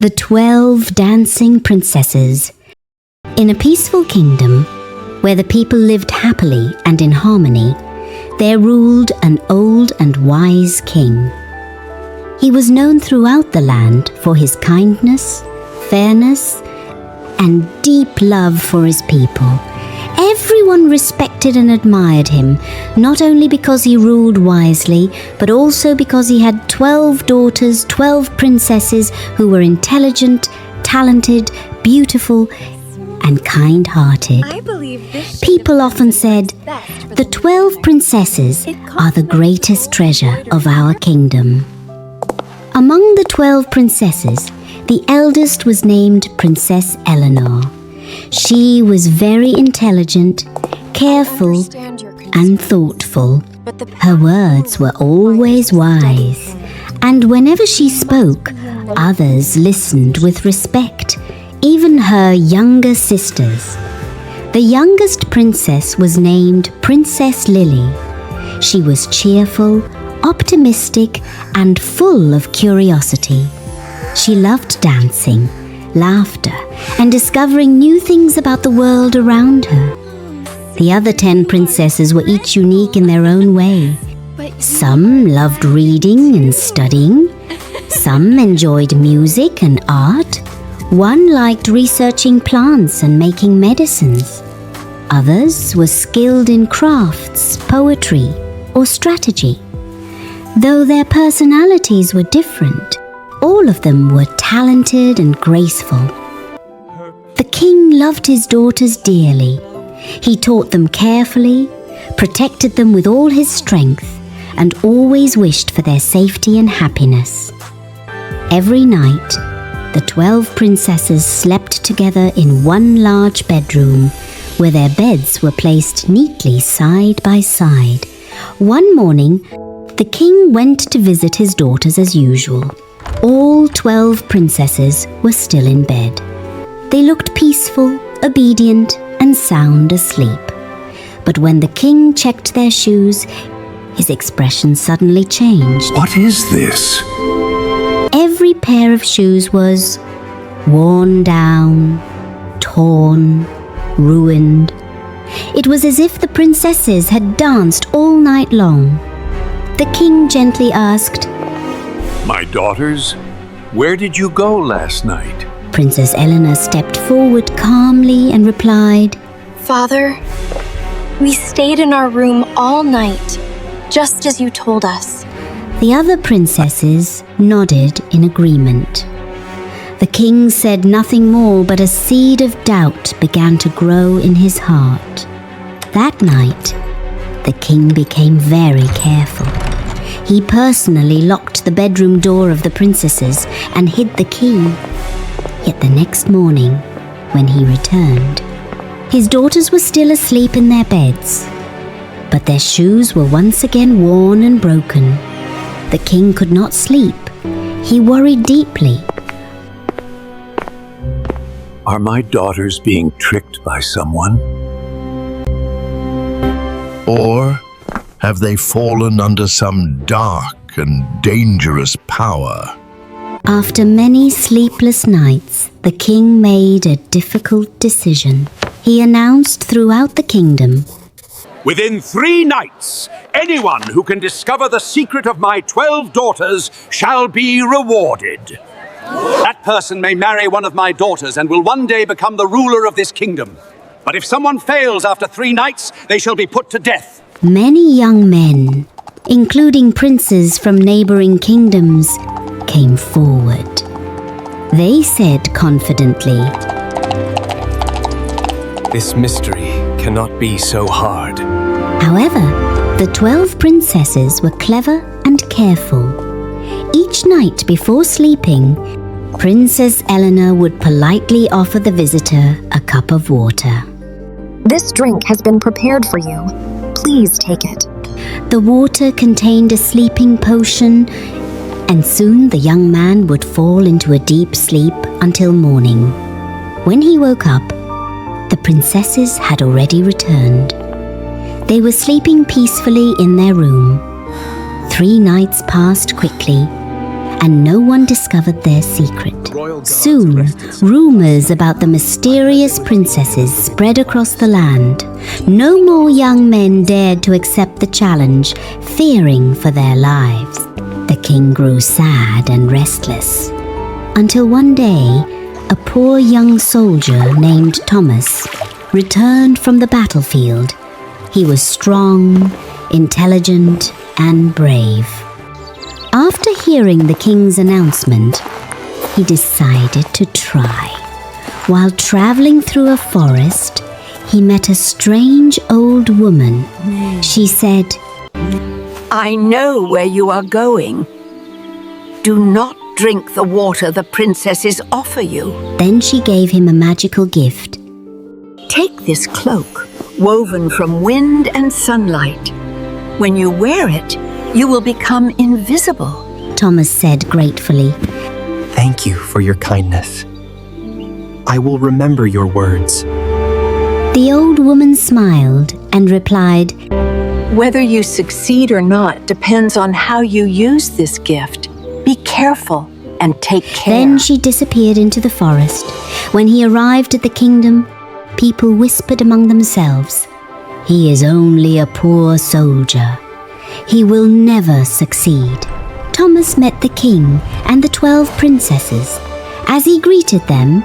The 12 Dancing Princesses. In a peaceful kingdom, where the people lived happily and in harmony, there ruled an old and wise king. He was known throughout the land for his kindness, fairness, and deep love for his people. Everyone respected and admired him, not only because he ruled wisely, but also because he had 12 daughters, 12 princesses who were intelligent, talented, beautiful, and kind-hearted. People often said, "The 12 princesses are the greatest treasure of our kingdom." Among the 12 princesses, the eldest was named Princess Eleanor. She was very intelligent, careful, and thoughtful. Her words were always wise, and whenever she spoke, others listened with respect, even her younger sisters. The youngest princess was named Princess Lily. She was cheerful, optimistic, and full of curiosity. She loved dancing, laughter, and discovering new things about the world around her. The other 10 princesses were each unique in their own way. Some loved reading and studying. Some enjoyed music and art. One liked researching plants and making medicines. Others were skilled in crafts, poetry, or strategy. Though their personalities were different, all of them were talented and graceful. The king loved his daughters dearly. He taught them carefully, protected them with all his strength, and always wished for their safety and happiness. Every night, the 12 princesses slept together in one large bedroom, where their beds were placed neatly side by side. One morning, the king went to visit his daughters as usual. All 12 princesses were still in bed. They looked peaceful, obedient, and sound asleep. But when the king checked their shoes, his expression suddenly changed. What is this? Every pair of shoes was worn down, torn, ruined. It was as if the princesses had danced all night long. The king gently asked, My daughters, where did you go last night? Princess Eleanor stepped forward calmly and replied, Father, we stayed in our room all night, just as you told us. The other princesses nodded in agreement. The king said nothing more, but a seed of doubt began to grow in his heart. That night, the king became very careful. He personally locked the bedroom door of the princesses and hid the key. Yet the next morning, when he returned, his daughters were still asleep in their beds, but their shoes were once again worn and broken. The king could not sleep. He worried deeply. Are my daughters being tricked by someone? Or have they fallen under some dark and dangerous power? After many sleepless nights, the king made a difficult decision. He announced throughout the kingdom, Within 3 nights, anyone who can discover the secret of my 12 daughters shall be rewarded. That person may marry one of my daughters and will one day become the ruler of this kingdom. But if someone fails after 3 nights, they shall be put to death. Many young men, including princes from neighboring kingdoms, came forward. They said confidently, This mystery cannot be so hard. However, the 12 princesses were clever and careful. Each night before sleeping, Princess Eleanor would politely offer the visitor a cup of water. This drink has been prepared for you. Please take it. The water contained a sleeping potion, and soon the young man would fall into a deep sleep until morning. When he woke up, the princesses had already returned. They were sleeping peacefully in their room. 3 nights passed quickly, and no one discovered their secret. Soon, rumors about the mysterious princesses spread across the land. No more young men dared to accept the challenge, fearing for their lives. The king grew sad and restless, until one day, a poor young soldier named Thomas returned from the battlefield. He was strong, intelligent, and brave. After hearing the king's announcement, he decided to try. While traveling through a forest, he met a strange old woman. She said, I know where you are going. Do not drink the water the princesses offer you. Then she gave him a magical gift. Take this cloak, woven from wind and sunlight. When you wear it, you will become invisible. Thomas said gratefully. Thank you for your kindness. I will remember your words. The old woman smiled and replied, Whether you succeed or not depends on how you use this gift. Be careful and take care. Then she disappeared into the forest. When he arrived at the kingdom, people whispered among themselves, He is only a poor soldier. He will never succeed. Thomas met the king and the 12 princesses. As he greeted them,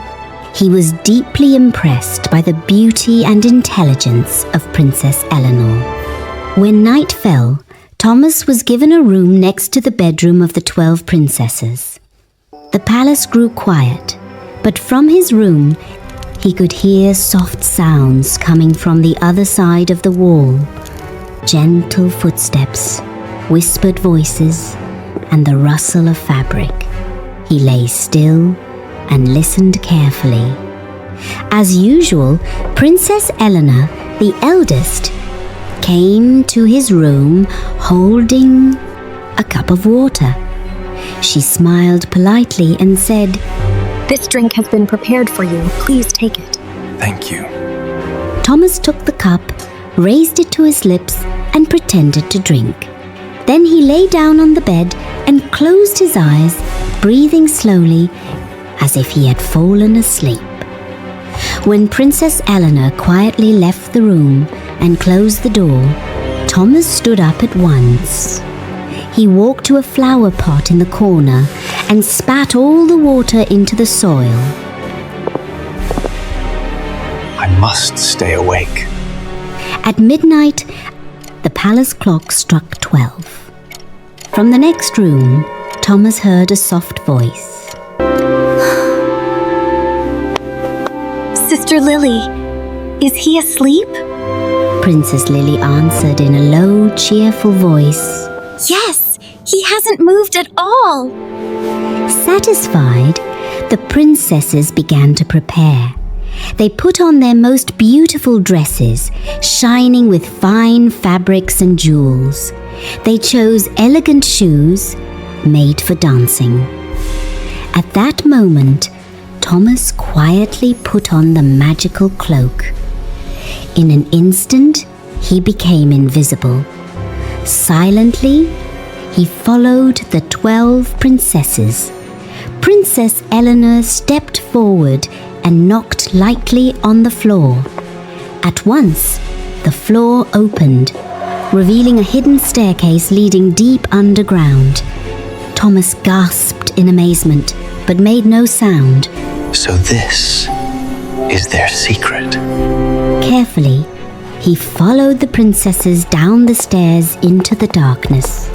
he was deeply impressed by the beauty and intelligence of Princess Eleanor. When night fell, Thomas was given a room next to the bedroom of the 12 princesses. The palace grew quiet, but from his room, he could hear soft sounds coming from the other side of the wall. Gentle footsteps, whispered voices, and the rustle of fabric. He lay still and listened carefully. As usual, Princess Eleanor, the eldest, came to his room holding a cup of water. She smiled politely and said, This drink has been prepared for you. Please take it. Thank you. Thomas took the cup, raised it to his lips, and pretended to drink. Then he lay down on the bed and closed his eyes, breathing slowly, as if he had fallen asleep. When Princess Eleanor quietly left the room and closed the door, Thomas stood up at once. He walked to a flower pot in the corner and spat all the water into the soil. I must stay awake. At midnight, the palace clock struck 12. From the next room, Thomas heard a soft voice. Sister Lily, is he asleep? Princess Lily answered in a low, cheerful voice. Yes, he hasn't moved at all. Satisfied, the princesses began to prepare. They put on their most beautiful dresses, shining with fine fabrics and jewels. They chose elegant shoes made for dancing. At that moment, Thomas quietly put on the magical cloak. In an instant, he became invisible. Silently, he followed the 12 princesses. Princess Eleanor stepped forward and knocked lightly on the floor. At once, the floor opened, revealing a hidden staircase leading deep underground. Thomas gasped in amazement, but made no sound. So this is their secret. Carefully, he followed the princesses down the stairs into the darkness.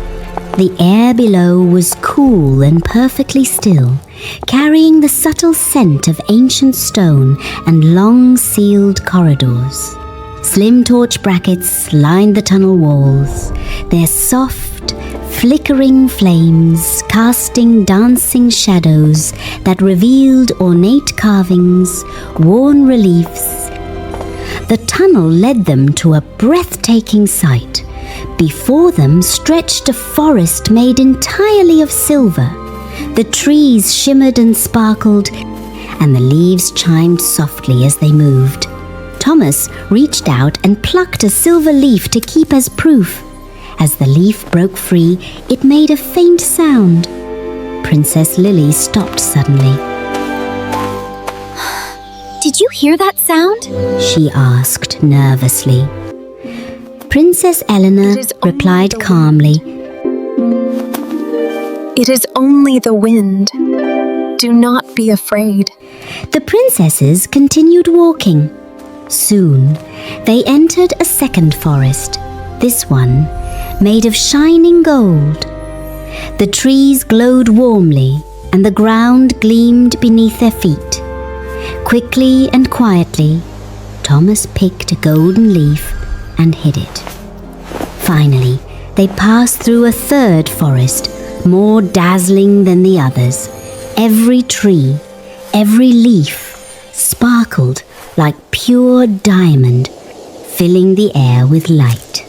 The air below was cool and perfectly still, carrying the subtle scent of ancient stone and long sealed corridors. Slim torch brackets lined the tunnel walls, their soft, flickering flames casting dancing shadows that revealed ornate carvings, worn reliefs. The tunnel led them to a breathtaking sight. Before them stretched a forest made entirely of silver. The trees shimmered and sparkled, and the leaves chimed softly as they moved. Thomas reached out and plucked a silver leaf to keep as proof. As the leaf broke free, it made a faint sound. Princess Lily stopped suddenly. Did you hear that sound? She asked nervously. Princess Eleanor replied calmly, It is only the wind. Do not be afraid. The princesses continued walking. Soon, they entered a second forest, this one made of shining gold. The trees glowed warmly, and the ground gleamed beneath their feet. Quickly and quietly, Thomas picked a golden leaf and hid it. Finally, they passed through a third forest, more dazzling than the others. Every tree, every leaf sparkled like pure diamond, filling the air with light.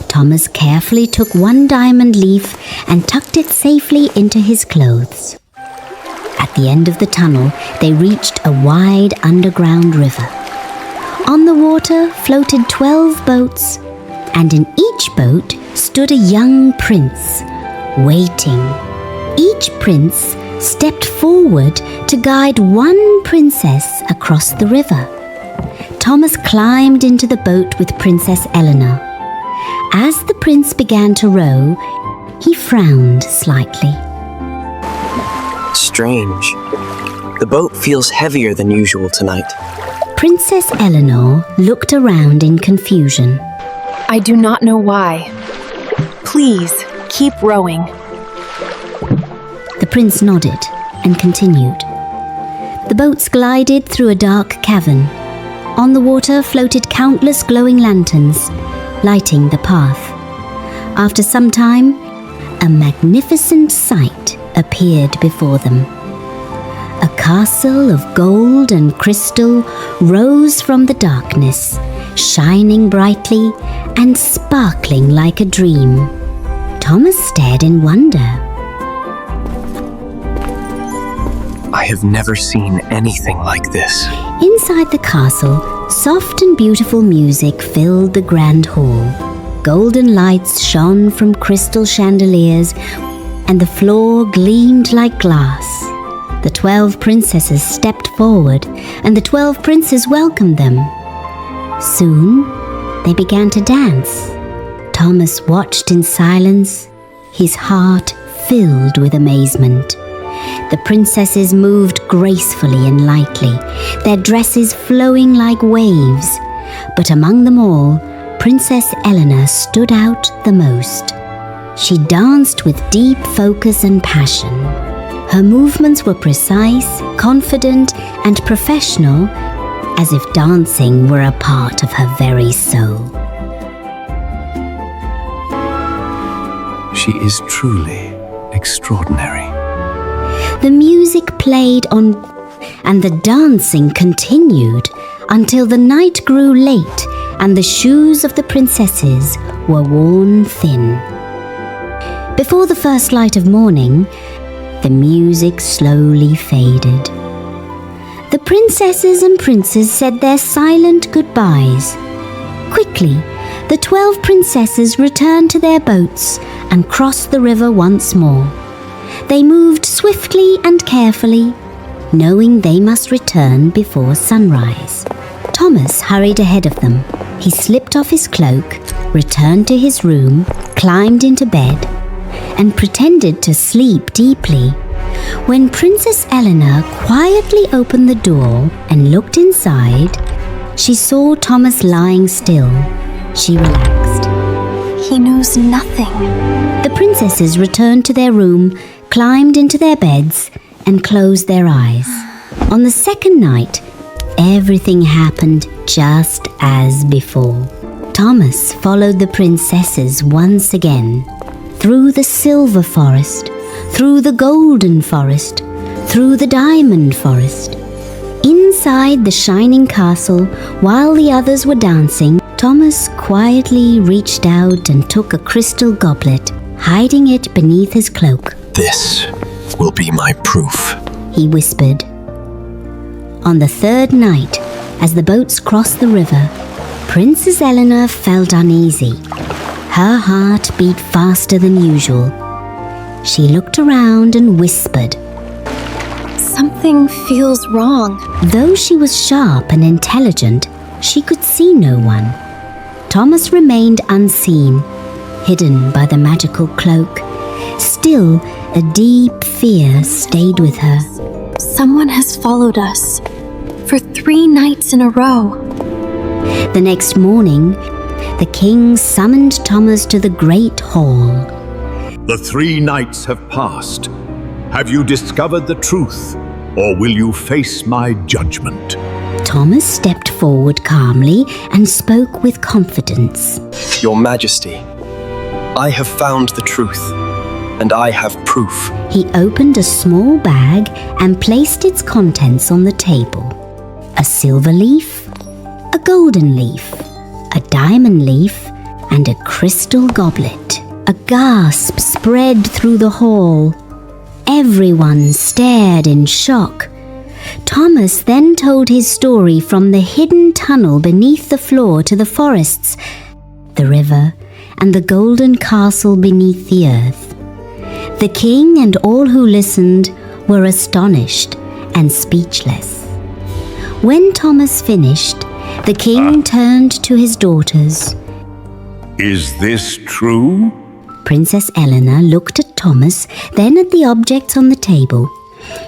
Thomas carefully took one diamond leaf and tucked it safely into his clothes. At the end of the tunnel, they reached a wide underground river. On the water floated 12 boats, and in each boat stood a young prince, waiting. Each prince stepped forward to guide one princess across the river. Thomas climbed into the boat with Princess Eleanor. As the prince began to row, he frowned slightly. Strange. The boat feels heavier than usual tonight. Princess Eleanor looked around in confusion. I do not know why. Please, keep rowing. The prince nodded and continued. The boats glided through a dark cavern. On the water floated countless glowing lanterns, lighting the path. After some time, a magnificent sight appeared before them. A castle of gold and crystal rose from the darkness, shining brightly and sparkling like a dream. Thomas stared in wonder. I have never seen anything like this. Inside the castle, soft and beautiful music filled the grand hall. Golden lights shone from crystal chandeliers, and the floor gleamed like glass. The 12 princesses stepped forward, and the 12 princes welcomed them. Soon, they began to dance. Thomas watched in silence, his heart filled with amazement. The princesses moved gracefully and lightly, their dresses flowing like waves. But among them all, Princess Eleanor stood out the most. She danced with deep focus and passion. Her movements were precise, confident, and professional, as if dancing were a part of her very soul. She is truly extraordinary. The music played on, and the dancing continued until the night grew late and the shoes of the princesses were worn thin. Before the first light of morning, the music slowly faded. The princesses and princes said their silent goodbyes. Quickly, the 12 princesses returned to their boats and crossed the river once more. They moved swiftly and carefully, knowing they must return before sunrise. Thomas hurried ahead of them. He slipped off his cloak, returned to his room, climbed into bed, and pretended to sleep deeply. When Princess Eleanor quietly opened the door and looked inside, she saw Thomas lying still. She relaxed. He knows nothing. The princesses returned to their room, climbed into their beds, and closed their eyes. On the second night, everything happened just as before. Thomas followed the princesses once again, through the silver forest, through the golden forest, through the diamond forest. Inside the shining castle, while the others were dancing, Thomas quietly reached out and took a crystal goblet, hiding it beneath his cloak. This will be my proof, he whispered. On the third night, as the boats crossed the river, Princess Eleanor felt uneasy. Her heart beat faster than usual. She looked around and whispered. Something feels wrong. Though she was sharp and intelligent, she could see no one. Thomas remained unseen, hidden by the magical cloak. Still, a deep fear stayed with her. Someone has followed us for 3 nights in a row. The next morning, the king summoned Thomas to the great hall. The 3 nights have passed. Have you discovered the truth, or will you face my judgment? Thomas stepped forward calmly and spoke with confidence. Your Majesty, I have found the truth, and I have proof. He opened a small bag and placed its contents on the table. A silver leaf, a golden leaf, a diamond leaf, and a crystal goblet. A gasp spread through the hall. Everyone stared in shock. Thomas then told his story from the hidden tunnel beneath the floor to the forests, the river, and the golden castle beneath the earth. The king and all who listened were astonished and speechless. When Thomas finished, the king turned to his daughters. Is this true? Princess Eleanor looked at Thomas, then at the objects on the table.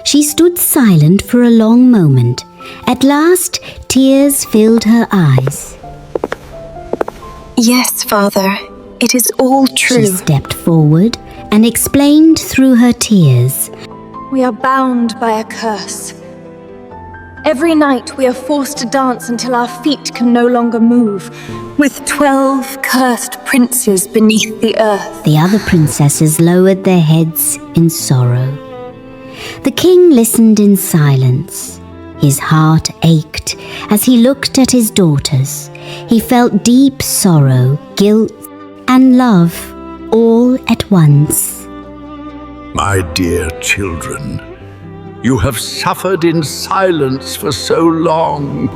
She stood silent for a long moment. At last, tears filled her eyes. Yes, Father, it is all true. She stepped forward and explained through her tears. We are bound by a curse. Every night we are forced to dance until our feet can no longer move, with 12 cursed princes beneath the earth. The other princesses lowered their heads in sorrow. The king listened in silence. His heart ached as he looked at his daughters. He felt deep sorrow, guilt, and love all at once. My dear children, you have suffered in silence for so long.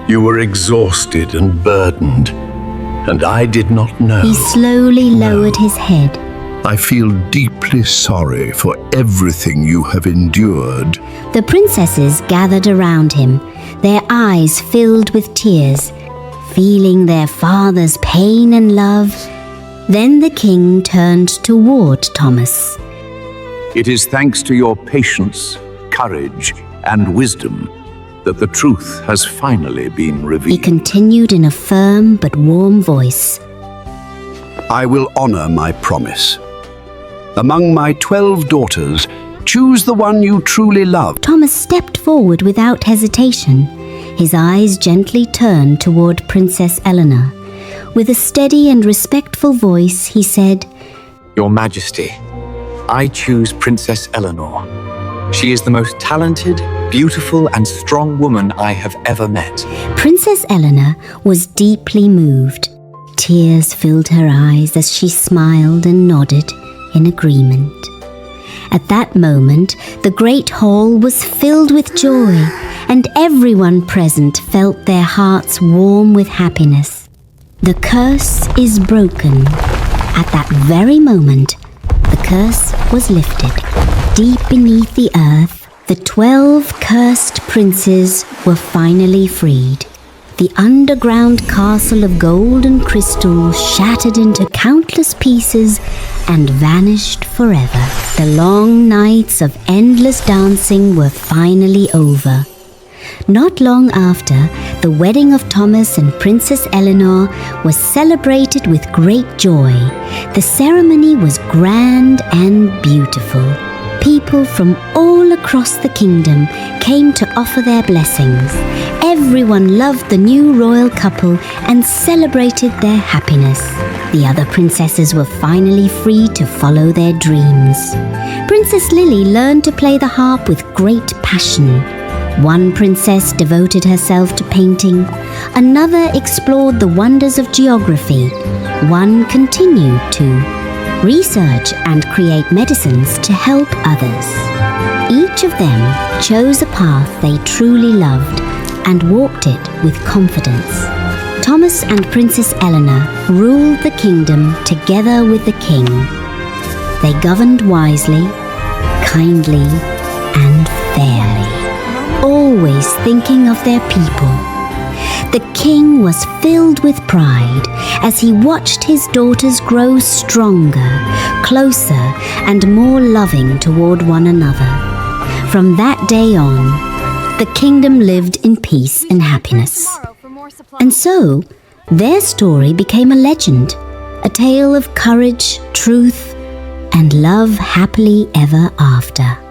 You were exhausted and burdened, and I did not know. He slowly lowered his head. I feel deeply sorry for everything you have endured. The princesses gathered around him, their eyes filled with tears, feeling their father's pain and love. Then the king turned toward Thomas. It is thanks to your patience, courage, and wisdom that the truth has finally been He revealed. continued in a firm but warm voice. I will honor my promise. Among my 12 daughters, choose the one you truly love. Thomas stepped forward without hesitation. His eyes gently turned toward Princess Eleanor. With a steady and respectful voice, he said, Your Majesty, I choose Princess Eleanor. She is the most talented, beautiful, and strong woman I have ever met. Princess Eleanor was deeply moved. Tears filled her eyes as she smiled and nodded in agreement. At that moment, the great hall was filled with joy, and everyone present felt their hearts warm with happiness. The curse is broken. At that very moment, the curse was lifted. Deep beneath the earth, the 12 cursed princes were finally freed. The underground castle of gold and crystal shattered into countless pieces and vanished forever. The long nights of endless dancing were finally over. Not long after, the wedding of Thomas and Princess Eleanor was celebrated with great joy. The ceremony was grand and beautiful. People from all across the kingdom came to offer their blessings. Everyone loved the new royal couple and celebrated their happiness. The other princesses were finally free to follow their dreams. Princess Lily learned to play the harp with great passion. One princess devoted herself to painting, another explored the wonders of geography, one continued to research and create medicines to help others. Each of them chose a path they truly loved and walked it with confidence. Thomas and Princess Eleanor ruled the kingdom together with the king. They governed wisely, kindly, and fairly, always thinking of their people. The king was filled with pride as he watched his daughters grow stronger, closer, and more loving toward one another. From that day on, the kingdom lived in peace and happiness. And so, their story became a legend, a tale of courage, truth, and love happily ever after.